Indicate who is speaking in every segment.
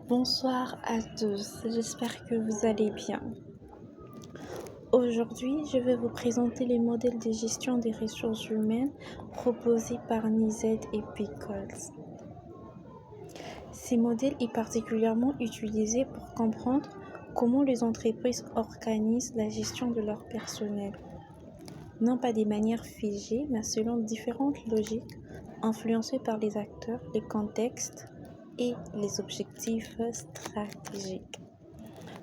Speaker 1: Bonsoir à tous, j'espère que vous allez bien. Aujourd'hui, je vais vous présenter les modèles de gestion des ressources humaines proposés par Nizet et Pickles. Ces modèles sont particulièrement utilisés pour comprendre comment les entreprises organisent la gestion de leur personnel, non pas de manière figée, mais selon différentes logiques influencées par les acteurs, les contextes et les objectifs stratégiques.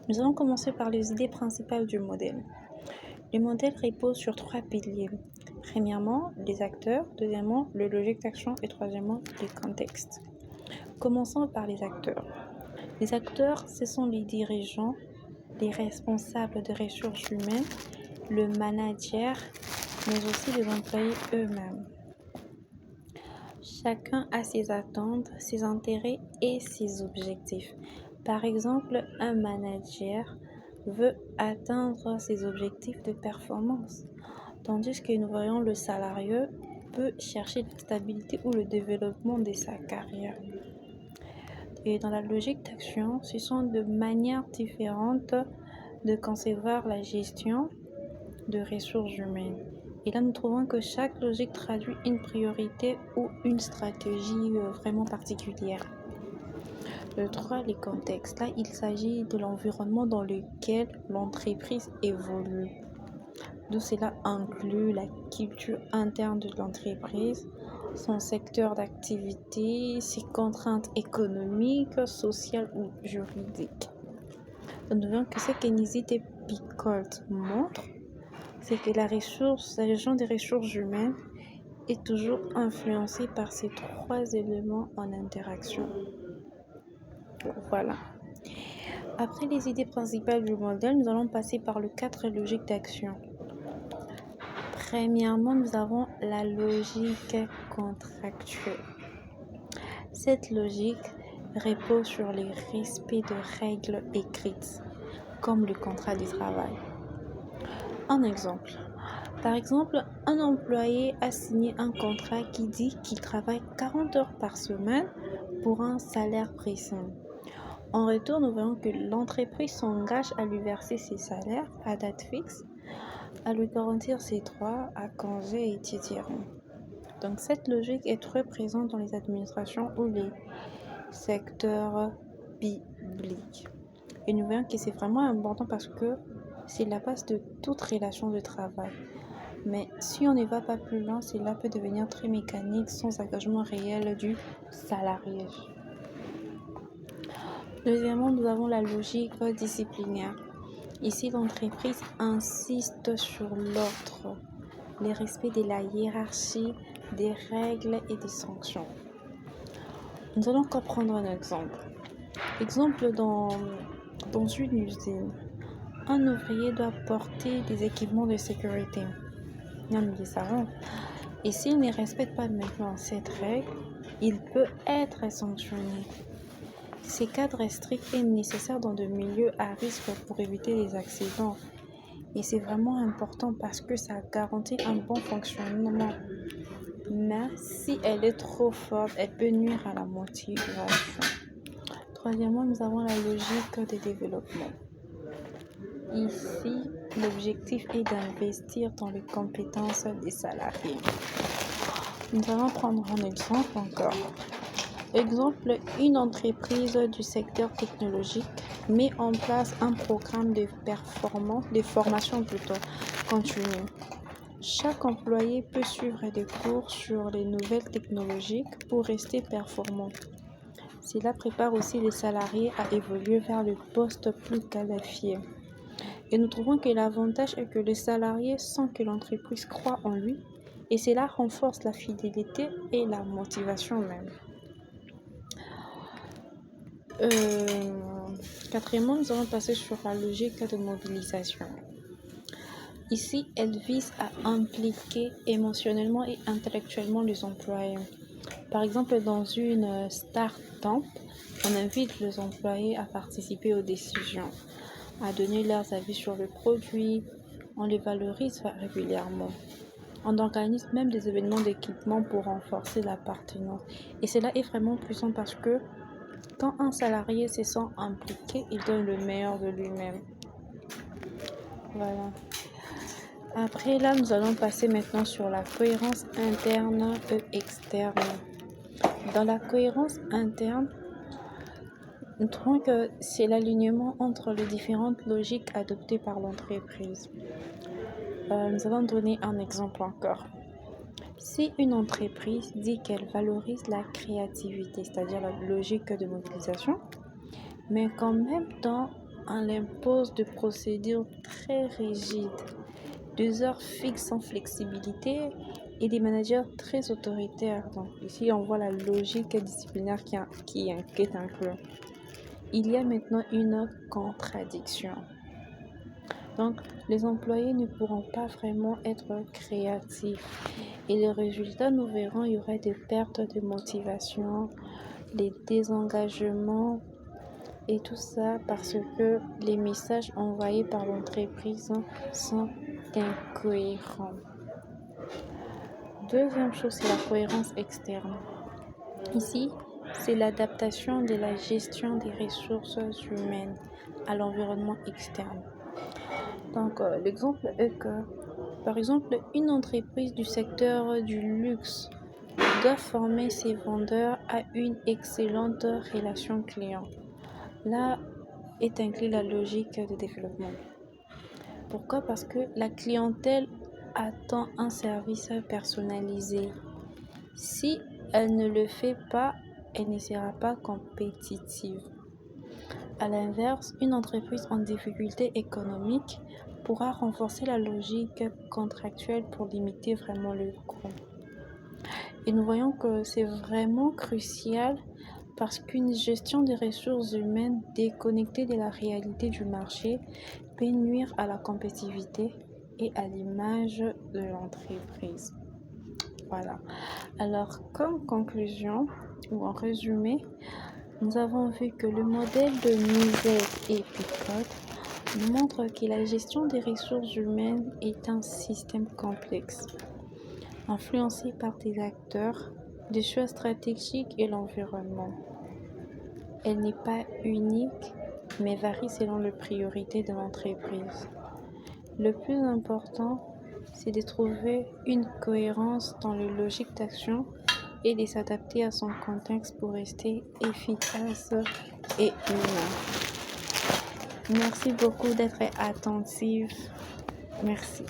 Speaker 1: Nous allons commencer par les idées principales du modèle. Le modèle repose sur 3 piliers. Premièrement, les acteurs, deuxièmement, le logique d'action et troisièmement, les contextes. Commençons par les acteurs. Les acteurs, ce sont les dirigeants, les responsables de ressources humaines, le manager, mais aussi les employés eux-mêmes. Chacun a ses attentes, ses intérêts et ses objectifs. Par exemple, un manager veut atteindre ses objectifs de performance, tandis que nous voyons le salarié peut chercher la stabilité ou le développement de sa carrière. Et dans la logique d'action, ce sont de manières différentes de concevoir la gestion de ressources humaines. Et là, nous trouvons que chaque logique traduit une priorité ou une stratégie vraiment particulière. Le 3, les contextes. Là, il s'agit de l'environnement dans lequel l'entreprise évolue. D'où cela inclut la culture interne de l'entreprise, son secteur d'activité, ses contraintes économiques, sociales ou juridiques. Nous voyons que ce que Nizet et Pickles montrent, c'est que la gestion des ressources humaines est toujours influencée par ces 3 éléments en interaction. Voilà. Après les idées principales du modèle, nous allons passer par les 4 logiques d'action. Premièrement, nous avons la logique contractuelle. Cette logique repose sur le respect de règles écrites, comme le contrat de travail. Un exemple. Par exemple, un employé a signé un contrat qui dit qu'il travaille 40 heures par semaine pour un salaire précis. En retour, nous voyons que l'entreprise s'engage à lui verser ses salaires à date fixe, à lui garantir ses droits à congés etc. Donc cette logique est très présente dans les administrations ou les secteurs publics. Et nous voyons que c'est vraiment important parce que c'est la base de toute relation de travail. Mais si on ne va pas plus loin, cela peut devenir très mécanique sans engagement réel du salarié. Deuxièmement, nous avons la logique disciplinaire. Ici, l'entreprise insiste sur l'ordre, le respect de la hiérarchie, des règles et des sanctions. Nous allons encore prendre un exemple. Exemple dans une usine. Un ouvrier doit porter des équipements de sécurité. Nous le savons. Et s'il ne respecte pas maintenant cette règle, il peut être sanctionné. Ces cadres stricts est nécessaire dans de milieux à risque pour éviter les accidents. Et c'est vraiment important parce que ça garantit un bon fonctionnement. Mais si elle est trop forte, elle peut nuire à la motivation. Troisièmement, nous avons la logique de développement. Ici, l'objectif est d'investir dans les compétences des salariés. Nous allons prendre un exemple encore. Exemple, une entreprise du secteur technologique met en place un programme de formation continue. Chaque employé peut suivre des cours sur les nouvelles technologies pour rester performant. Cela prépare aussi les salariés à évoluer vers le poste plus qualifié. Et nous trouvons que l'avantage est que les salariés sentent que l'entreprise croit en lui et cela renforce la fidélité et la motivation même. Quatrièmement, nous allons passer sur la logique de mobilisation. Ici, elle vise à impliquer émotionnellement et intellectuellement les employés. Par exemple, dans une start-up, on invite les employés à participer aux décisions, à donner leurs avis sur le produit, on les valorise régulièrement. On organise même des événements d'équipement pour renforcer l'appartenance. Et cela est vraiment puissant parce que Quand un salarié se sent impliqué, il donne le meilleur de lui-même. Voilà. Après, là, nous allons passer maintenant sur la cohérence interne et externe. Dans la cohérence interne, nous trouvons que c'est l'alignement entre les différentes logiques adoptées par l'entreprise. Nous allons donner un exemple encore. Si une entreprise dit qu'elle valorise la créativité, c'est-à-dire la logique de mobilisation, mais qu'en même temps, elle impose des procédures très rigides, des heures fixes sans flexibilité et des managers très autoritaires. Donc ici, on voit la logique disciplinaire qui est inclue. Il y a maintenant une contradiction. Donc, les employés ne pourront pas vraiment être créatifs. Et les résultats, nous verrons, il y aurait des pertes de motivation, des désengagements et tout ça parce que les messages envoyés par l'entreprise sont incohérents. Deuxième chose, c'est la cohérence externe. Ici, c'est l'adaptation de la gestion des ressources humaines à l'environnement externe. Donc, l'exemple est que, par exemple, une entreprise du secteur du luxe doit former ses vendeurs à une excellente relation client. Là est inclus la logique de développement. Pourquoi? Parce que la clientèle attend un service personnalisé. Si elle ne le fait pas, elle ne sera pas compétitive. À l'inverse, une entreprise en difficulté économique pourra renforcer la logique contractuelle pour limiter vraiment le coût. Et nous voyons que c'est vraiment crucial parce qu'une gestion des ressources humaines déconnectée de la réalité du marché peut nuire à la compétitivité et à l'image de l'entreprise. Voilà. Alors, comme conclusion ou en résumé, nous avons vu que le modèle de Mises et Picotte montre que la gestion des ressources humaines est un système complexe, influencé par des acteurs, des choix stratégiques et l'environnement. Elle n'est pas unique, mais varie selon les priorités de l'entreprise. Le plus important, c'est de trouver une cohérence dans les logiques d'action et de s'adapter à son contexte pour rester efficace et humain. Merci beaucoup d'être attentive. Merci.